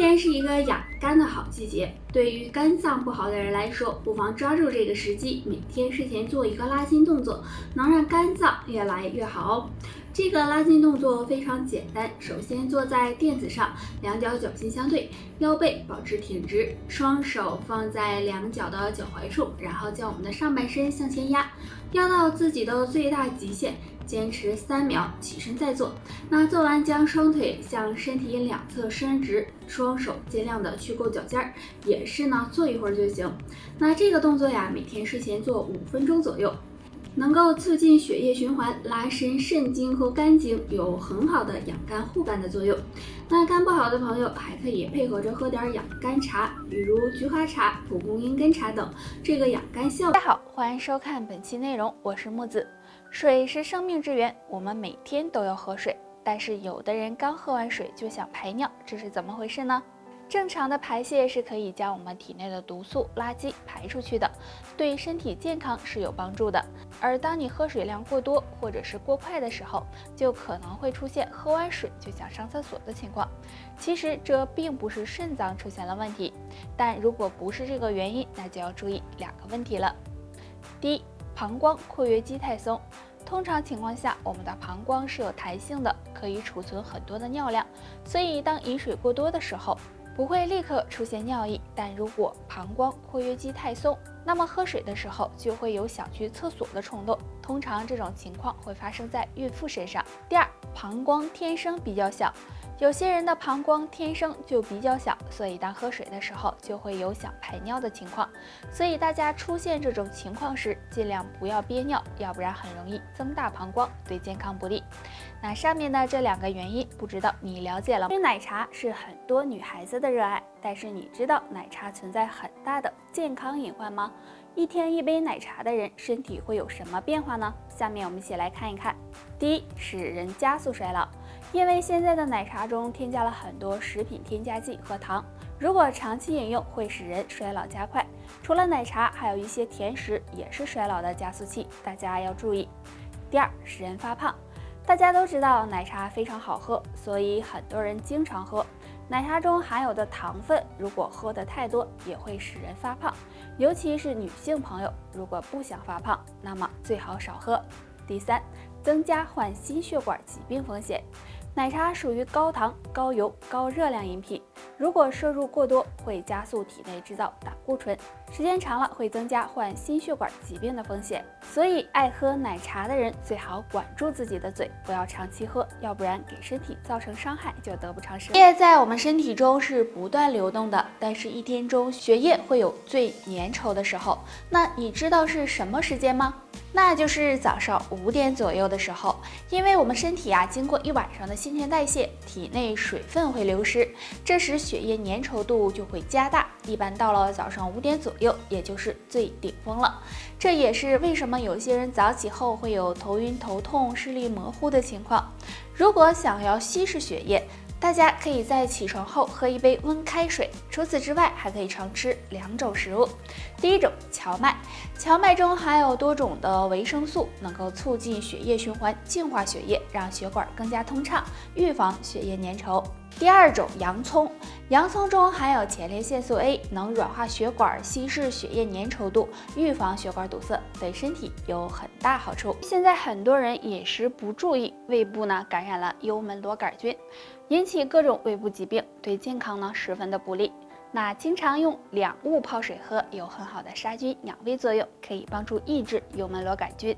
天是一个养肝的好季节，对于肝脏不好的人来说，不妨抓住这个时机，每天睡前做一个拉筋动作，能让肝脏越来越好哦。这个拉筋动作非常简单，首先坐在垫子上，两脚脚心相对，腰背保持挺直，双手放在两脚的脚踝处，然后将我们的上半身向前压，压到自己的最大极限，坚持3秒，起身再做。那做完将双腿向身体两侧伸直，双手尽量的去够脚尖儿，也是呢做一会儿就行。那这个动作呀，每天睡前做5分钟左右。能够促进血液循环，拉伸肾经和肝经，有很好的养肝护肝的作用。那肝不好的朋友还可以配合着喝点养肝茶，比如菊花茶、蒲公英根茶等，这个养肝效果。大家好，欢迎收看本期内容，我是木子。水是生命之源，我们每天都要喝水，但是有的人刚喝完水就想排尿，这是怎么回事呢？正常的排泄是可以将我们体内的毒素、垃圾排出去的，对身体健康是有帮助的。而当你喝水量过多或者是过快的时候，就可能会出现喝完水就想上厕所的情况。其实这并不是肾脏出现了问题，但如果不是这个原因，那就要注意2个问题了。第一，膀胱括约肌太松。通常情况下，我们的膀胱是有弹性的，可以储存很多的尿量，所以当饮水过多的时候，不会立刻出现尿意，但如果膀胱括约肌太松，那么喝水的时候就会有想去厕所的冲动。通常这种情况会发生在孕妇身上。第二，膀胱天生比较小。有些人的膀胱天生就比较小，所以当喝水的时候就会有想排尿的情况。所以大家出现这种情况时，尽量不要憋尿，要不然很容易增大膀胱，对健康不利。那上面的这2个原因，不知道你了解了吗？奶茶是很多女孩子的热爱，但是你知道奶茶存在很大的健康隐患吗？一天1杯奶茶的人，身体会有什么变化呢？下面我们一起来看一看。第一，使人加速衰老。因为现在的奶茶中添加了很多食品添加剂和糖，如果长期饮用会使人衰老加快。除了奶茶，还有一些甜食也是衰老的加速器，大家要注意。第二，使人发胖。大家都知道奶茶非常好喝，所以很多人经常喝。奶茶中含有的糖分，如果喝得太多，也会使人发胖，尤其是女性朋友，如果不想发胖，那么最好少喝。第三，增加患心血管疾病风险。奶茶属于高糖、高油、高热量饮品，如果摄入过多，会加速体内制造胆固醇，时间长了会增加患心血管疾病的风险。所以爱喝奶茶的人最好管住自己的嘴，不要长期喝，要不然给身体造成伤害就得不偿失。血液在我们身体中是不断流动的，但是一天中血液会有最粘稠的时候，那你知道是什么时间吗？那就是早上5点左右的时候，因为我们身体经过一晚上的新陈代谢，体内水分会流失，这时血液粘稠度就会加大，一般到了早上5点左右，也就是最顶峰了。这也是为什么有些人早起后会有头晕头痛、视力模糊的情况。如果想要稀释血液，大家可以在起床后喝1杯温开水，除此之外还可以常吃2种食物。第一种，荞麦。荞麦中含有多种的维生素，能够促进血液循环，净化血液，让血管更加通畅，预防血液粘稠。第二种，洋葱。洋葱中含有前列腺素 A， 能软化血管，稀释血液粘稠度，预防血管堵塞，对身体有很大好处。现在很多人饮食不注意，胃部感染了幽门螺杆菌，引起各种胃部疾病，对健康十分的不利。那经常用2物泡水喝，有很好的杀菌养胃作用，可以帮助抑制幽门螺杆菌。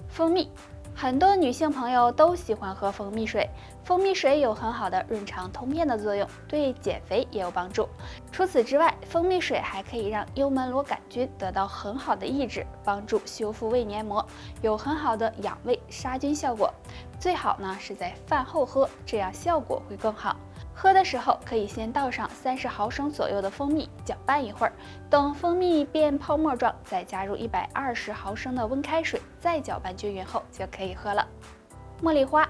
蜂蜜，很多女性朋友都喜欢喝蜂蜜水，蜂蜜水有很好的润肠通便的作用，对减肥也有帮助。除此之外，蜂蜜水还可以让幽门螺杆菌得到很好的抑制，帮助修复胃黏膜，有很好的养胃杀菌效果。最好是在饭后喝，这样效果会更好。喝的时候可以先倒上30毫升左右的蜂蜜，搅拌一会儿，等蜂蜜变泡沫状，再加入120毫升的温开水，再搅拌均匀后就可以喝了。茉莉花，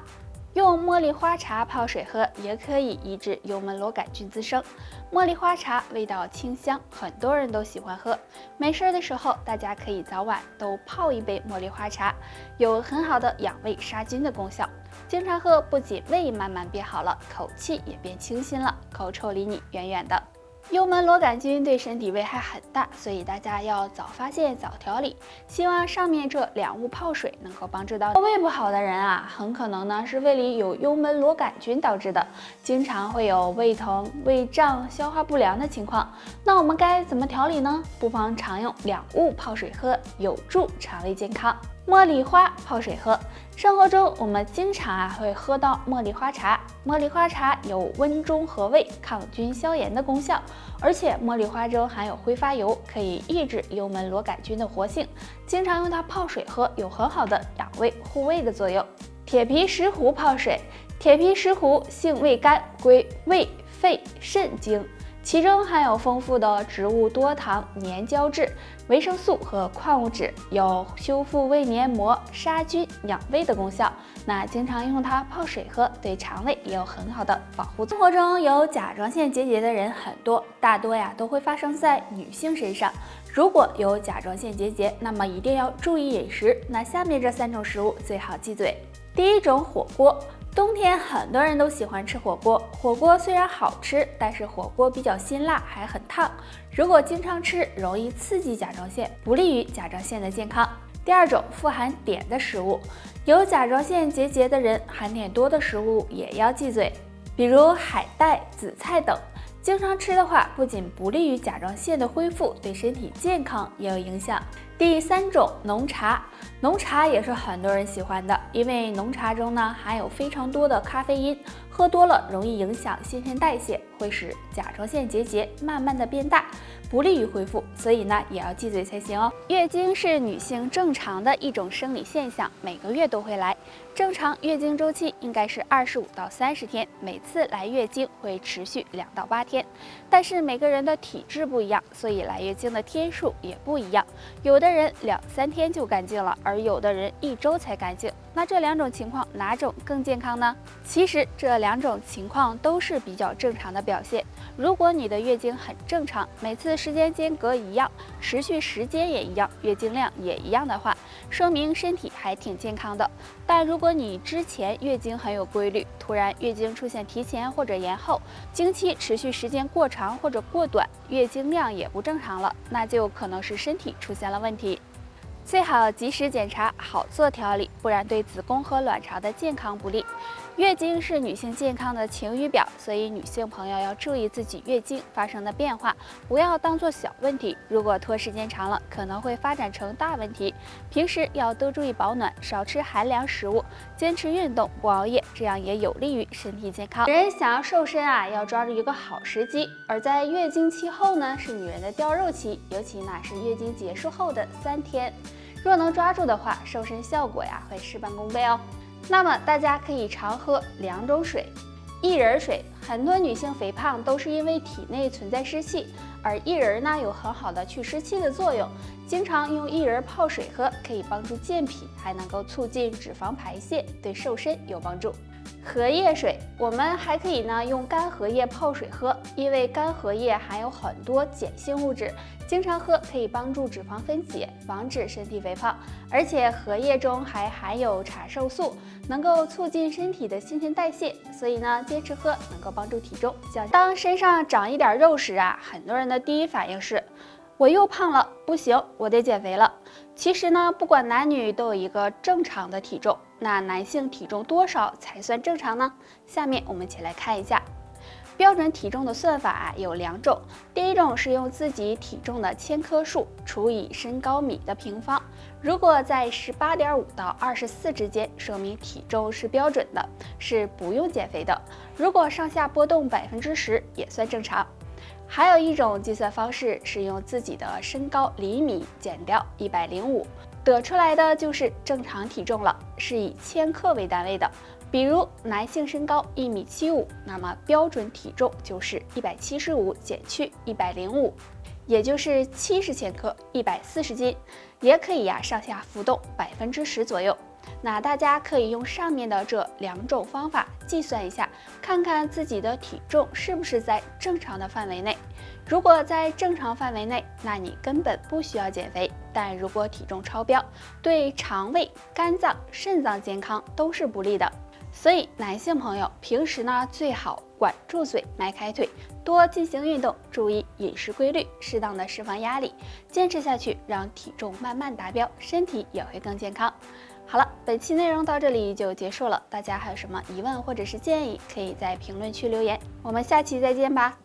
用茉莉花茶泡水喝也可以抑制幽门螺杆菌滋生。茉莉花茶味道清香，很多人都喜欢喝。没事的时候，大家可以早晚都泡一杯茉莉花茶，有很好的养胃杀菌的功效。经常喝，不仅胃慢慢变好了，口气也变清新了，口臭离你远远的。幽门螺杆菌对身体危害很大，所以大家要早发现早调理。希望上面这2物泡水能够帮助到胃不好的人啊，很可能呢是胃里有幽门螺杆菌导致的，经常会有胃疼、胃胀、消化不良的情况。那我们该怎么调理呢？不妨常用2物泡水喝，有助肠胃健康。茉莉花泡水喝，生活中我们经常会喝到茉莉花茶。茉莉花茶有温中和胃、抗菌消炎的功效，而且茉莉花中含有挥发油，可以抑制幽门螺杆菌的活性。经常用它泡水喝，有很好的养胃护胃的作用。铁皮石斛泡水，铁皮石斛性味甘，归胃、肺、肾经。其中含有丰富的植物多糖粘胶质、维生素和矿物质，有修复胃黏膜、杀菌、养胃的功效。那经常用它泡水喝，对肠胃也有很好的保护。生活中有甲状腺结节的人很多，大多都会发生在女性身上。如果有甲状腺结节，那么一定要注意饮食。那下面这3种食物最好忌嘴。第一种，火锅。冬天很多人都喜欢吃火锅，火锅虽然好吃，但是火锅比较辛辣，还很烫。如果经常吃，容易刺激甲状腺，不利于甲状腺的健康。第二种，富含碘的食物。有甲状腺结节的人，含碘多的食物也要忌嘴，比如海带、紫菜等。经常吃的话，不仅不利于甲状腺的恢复，对身体健康也有影响。第3种，浓茶。浓茶也是很多人喜欢的，因为浓茶中呢含有非常多的咖啡因，喝多了容易影响新陈代谢，会使甲状腺结节慢慢的变大，不利于恢复，所以呢也要忌嘴才行哦。月经是女性正常的一种生理现象，每个月都会来。正常月经周期应该是25到30天，每次来月经会持续2到8天。但是每个人的体质不一样，所以来月经的天数也不一样。有的人2-3天就干净了，而有的人1周才干净。那这2种情况哪种更健康呢？其实这2种情况都是比较正常的表现。如果你的月经很正常，每次时间间隔一样，持续时间也一样，月经量也一样的话，说明身体还挺健康的。但如果你之前月经很有规律，突然月经出现提前或者延后，经期持续时间过长或者过短，月经量也不正常了，那就可能是身体出现了问题。最好及时检查，好做调理，不然对子宫和卵巢的健康不利。月经是女性健康的晴雨表，所以女性朋友要注意自己月经发生的变化，不要当做小问题。如果拖时间长了，可能会发展成大问题。平时要多注意保暖，少吃寒凉食物，坚持运动，不熬夜，这样也有利于身体健康。人想要瘦身啊，要抓住一个好时机。而在月经期后呢，是女人的掉肉期，尤其呢是月经结束后的3天。若能抓住的话，瘦身效果会事半功倍哦。那么大家可以常喝2种水，薏仁水。很多女性肥胖都是因为体内存在湿气，而薏仁呢有很好的去湿气的作用。经常用薏仁泡水喝，可以帮助健脾，还能够促进脂肪排泄，对瘦身有帮助。荷叶水，我们还可以呢用干荷叶泡水喝，因为干荷叶含有很多碱性物质，经常喝可以帮助脂肪分解，防止身体肥胖。而且荷叶中还含有茶瘦素，能够促进身体的新陈代谢，所以呢坚持喝能够帮助体重降。当身上长一点肉时啊，很多人的第一反应是，我又胖了，不行，我得减肥了。其实呢，不管男女都有一个正常的体重，那男性体重多少才算正常呢？下面我们一起来看一下。标准体重的算法有2种，第一种是用自己体重的千克数除以身高米的平方，如果在18.5到24之间，说明体重是标准的，是不用减肥的。如果上下波动10%也算正常。还有一种计算方式是用自己的身高厘米减掉105，得出来的就是正常体重了，是以千克为单位的。比如男性身高1.75米，那么标准体重就是175减去105，也就是70千克，140斤，也可以上下浮动10%左右。那大家可以用上面的这2种方法计算一下，看看自己的体重是不是在正常的范围内。如果在正常范围内，那你根本不需要减肥。但如果体重超标，对肠胃、肝脏、肾脏健康都是不利的。所以男性朋友平时呢，最好管住嘴，迈开腿，多进行运动，注意饮食规律，适当的释放压力，坚持下去，让体重慢慢达标，身体也会更健康。好了，本期内容到这里就结束了，大家还有什么疑问或者是建议，可以在评论区留言，我们下期再见吧。